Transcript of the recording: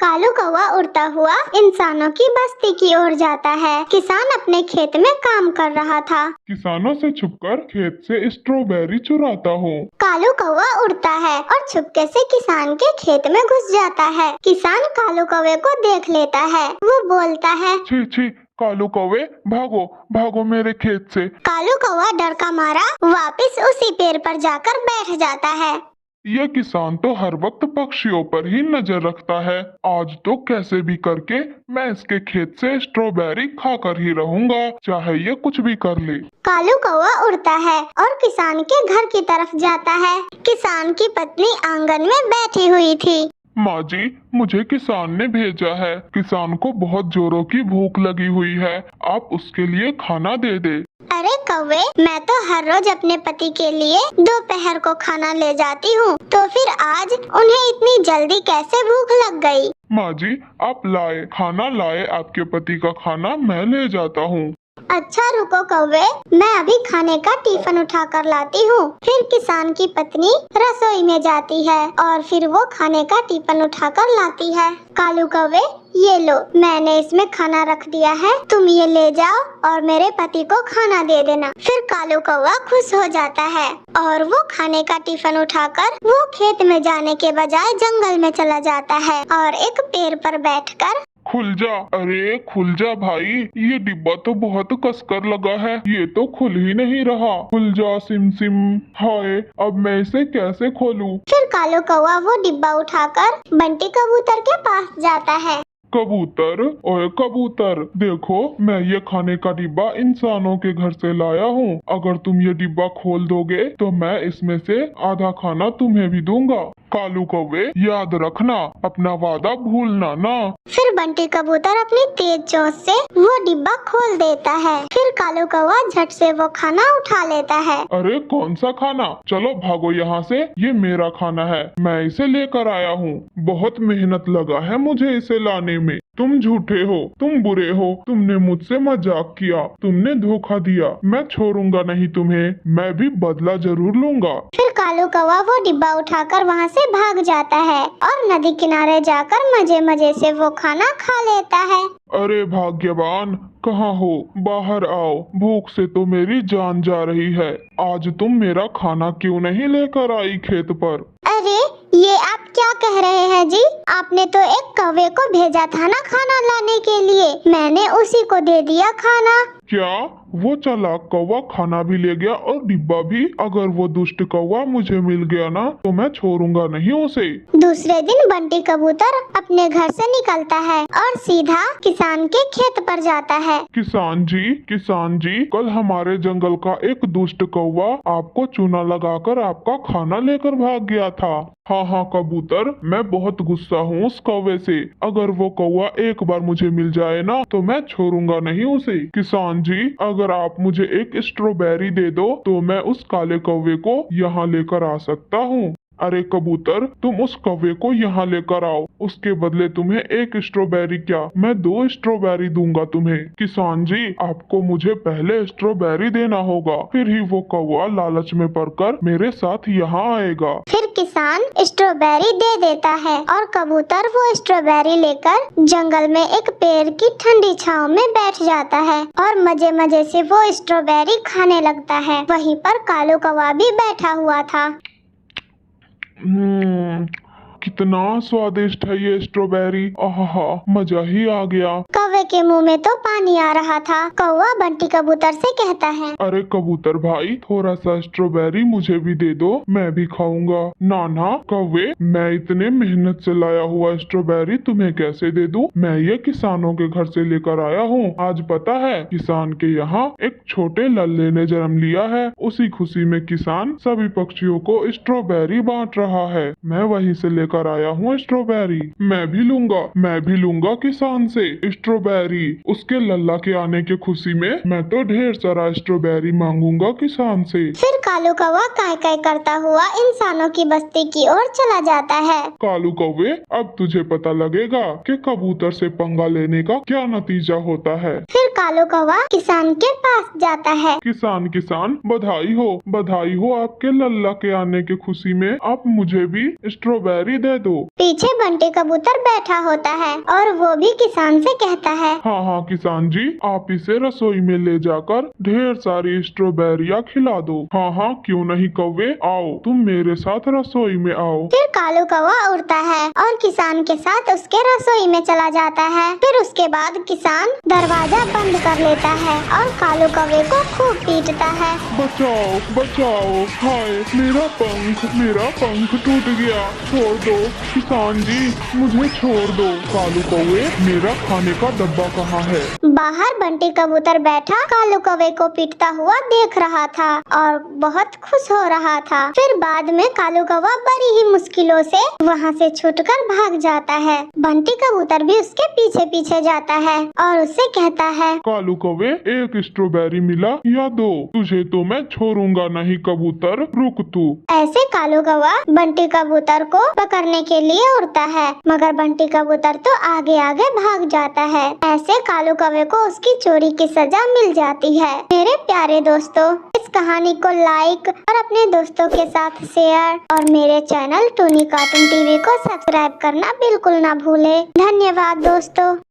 कालू कौवा उड़ता हुआ इंसानों की बस्ती की ओर जाता है। किसान अपने खेत में काम कर रहा था। किसानों से छुपकर खेत से स्ट्रॉबेरी चुराता हूँ। कालू कौवा उड़ता है और छुपके से किसान के खेत में घुस जाता है। किसान कालू कौवे को देख लेता है। वो बोलता है, छी छी, कालू कौवे भागो भागो मेरे खेत से। कालू कौवा डर का मारा वापस उसी पेड़ पर जाकर बैठ जाता है। ये किसान तो हर वक्त पक्षियों पर ही नजर रखता है। आज तो कैसे भी करके मैं इसके खेत से स्ट्रॉबेरी खाकर ही रहूंगा, चाहे ये कुछ भी कर ले। कालू कौवा उड़ता है और किसान के घर की तरफ जाता है। किसान की पत्नी आंगन में बैठी हुई थी। माँ जी, मुझे किसान ने भेजा है। किसान को बहुत जोरों की भूख लगी हुई है, आप उसके लिए खाना दे दे। अरे कौवे, मैं तो हर रोज अपने पति के लिए दोपहर को खाना ले जाती हूँ, तो फिर आज उन्हें इतनी जल्दी कैसे भूख लग गई? माँ जी, आप लाए खाना लाए, आपके पति का खाना मैं ले जाता हूँ। अच्छा रुको कौवे, मैं अभी खाने का टिफिन उठा कर लाती हूँ। फिर किसान की पत्नी रसोई में जाती है और फिर वो खाने का टिफिन उठा कर लाती है। कालू कौवे, ये लो, मैंने इसमें खाना रख दिया है, तुम ये ले जाओ और मेरे पति को खाना दे देना। फिर कालू कौवा खुश हो जाता है और वो खाने का टिफिन उठाकर वो खेत में जाने के बजाय जंगल में चला जाता है और एक पेड़ पर बैठकर, खुल जा, अरे खुल जा भाई, ये डिब्बा तो बहुत कसकर लगा है, ये तो खुल ही नहीं रहा। खुल जा सिम सिम। हाय, अब मैं इसे कैसे खोलूं? फिर कालू कौवा वो डिब्बा उठाकर बंटी कबूतर के पास जाता है। कबूतर, ओए कबूतर, देखो मैं ये खाने का डिब्बा इंसानों के घर से लाया हूँ। अगर तुम ये डिब्बा खोल दोगे तो मैं इसमें से आधा खाना तुम्हें भी दूंगा। कालू कौवे, याद रखना, अपना वादा भूलना ना। फिर बंटी कबूतर अपनी तेज चोंच से वो डिब्बा खोल देता है। फिर कालू कौवा झट से वो खाना उठा लेता है। अरे कौन सा खाना? चलो भागो यहाँ से, ये मेरा खाना है, मैं इसे लेकर आया हूँ। बहुत मेहनत लगा है मुझे इसे लाने में। तुम झूठे हो, तुम बुरे हो, तुमने मुझसे मजाक किया, तुमने धोखा दिया। मैं छोड़ूंगा नहीं तुम्हें, मैं भी बदला जरूर लूंगा। फिर कालू कौवा वो डिब्बा उठाकर वहाँ से भाग जाता है और नदी किनारे जाकर मजे मजे से वो खाना खा लेता है। अरे भाग्यवान, कहाँ हो? बाहर आओ, भूख से तो मेरी जान जा रही है। आज तुम मेरा खाना क्यों नहीं लेकर आई खेत पर? अरे ये आप क्या कह रहे हैं जी? आपने तो एक कौवे को भेजा था ना खाना लाने के लिए, मैंने उसी को दे दिया खाना। क्या वो चालाक कौवा खाना भी ले गया और डिब्बा भी? अगर वो दुष्ट कौवा मुझे मिल गया ना तो मैं छोड़ूंगा नहीं उसे। दूसरे दिन बंटी कबूतर अपने घर से निकलता है और सीधा किसान के खेत पर जाता है। किसान जी, कल हमारे जंगल का एक दुष्ट कौवा आपको चूना लगाकर आपका खाना लेकर भाग गया था। हाँ कबूतर, मैं बहुत गुस्सा हूँ उस कौवे से। अगर वो कौवा एक बार मुझे मिल जाए ना तो मैं छोड़ूंगा नहीं उसे। किसान जी, अगर आप मुझे एक स्ट्रॉबेरी दे दो तो मैं उस काले कौवे को यहाँ लेकर आ सकता हूँ। अरे कबूतर, तुम उस कौवे को यहाँ लेकर आओ, उसके बदले तुम्हें एक स्ट्रॉबेरी क्या, मैं 2 स्ट्रॉबेरी दूंगा तुम्हें। किसान जी, आपको मुझे पहले स्ट्रॉबेरी देना होगा, फिर ही वो कौवा लालच में पड़कर मेरे साथ यहाँ आएगा। फिर किसान स्ट्रॉबेरी दे देता है और कबूतर वो स्ट्रॉबेरी लेकर जंगल में एक पेड़ की ठंडी छांव में बैठ जाता है और मजे मजे से वो स्ट्रॉबेरी खाने लगता है। वहीं पर कालू कौवा भी बैठा हुआ था। कितना स्वादिष्ट है ये स्ट्रॉबेरी, आहा, मजा ही आ गया। कौवे के मुंह में तो पानी आ रहा था। कौवा बंटी कबूतर से कहता है, अरे कबूतर भाई, थोड़ा सा स्ट्रॉबेरी मुझे भी दे दो, मैं भी खाऊंगा। ना कौवे, मैं इतने मेहनत से लाया हुआ स्ट्रॉबेरी तुम्हें कैसे दे दूं? मैं ये किसानों के घर से लेकर आया हूँ। आज पता है किसान के यहाँ एक छोटे लल्ले ने जन्म लिया है। उसी खुशी में किसान सभी पक्षियों को स्ट्रॉबेरी बांट रहा है। मैं वहीं से लेकर आया हूँ स्ट्रॉबेरी। मैं भी लूंगा किसान से स्ट्रॉबेरी। उसके लल्ला के आने की खुशी में मैं तो ढेर सारा स्ट्रॉबेरी मांगूंगा किसान से। फिर कालू कौवा काय काय करता हुआ इंसानों की बस्ती की ओर चला जाता है। कालू कौवे, अब तुझे पता लगेगा कि कबूतर से पंगा लेने का क्या नतीजा होता है। फिर कालू कौवा किसान के पास जाता है। किसान किसान बधाई हो आपके लल्ला के आने की खुशी में। आप मुझे भी स्ट्रॉबेरी दे दो। पीछे बंटी कबूतर बैठा होता है और वो भी किसान से कहता है, हाँ किसान जी, आप इसे रसोई में ले जाकर ढेर सारी स्ट्रॉबेरियाँ खिला दो। हाँ क्यों नहीं कौवे, आओ तुम मेरे साथ रसोई में आओ। फिर कालू कौवा उड़ता है और किसान के साथ उसके रसोई में चला जाता है। फिर उसके बाद किसान दरवाजा बंद कर लेता है और कालू कौवे को खूब पीटता है। बचाओ, हाय मेरा पंख टूट गया, छोड़ दो किसान जी, मुझे छोड़ दो। कालू कौवे, मेरा खाने का डब्बा कहाँ है? बाहर बंटी कबूतर बैठा कालू कौवे को पीटता हुआ देख रहा था और बहुत खुश हो रहा था। फिर बाद में कालू कौवा बड़ी ही मुश्किलों से वहाँ से छूटकर भाग जाता है। बंटी कबूतर भी उसके पीछे पीछे जाता है और उससे कहता है, कालू कौवे, एक स्ट्रॉबेरी मिला या दो? तुझे तो मैं छोड़ूंगा नहीं कबूतर, रुक तू। ऐसे कालू कौवा बंटी कबूतर को पकड़ने के लिए उड़ता है, मगर बंटी कबूतर तो आगे आगे भाग जाता है। ऐसे कालू कौवे को उसकी चोरी की सजा मिल जाती है। मेरे प्यारे दोस्तों, इस कहानी को लाइक और अपने दोस्तों के साथ शेयर और मेरे चैनल टूनी कार्टून टीवी को सब्सक्राइब करना बिल्कुल ना भूले। धन्यवाद दोस्तों।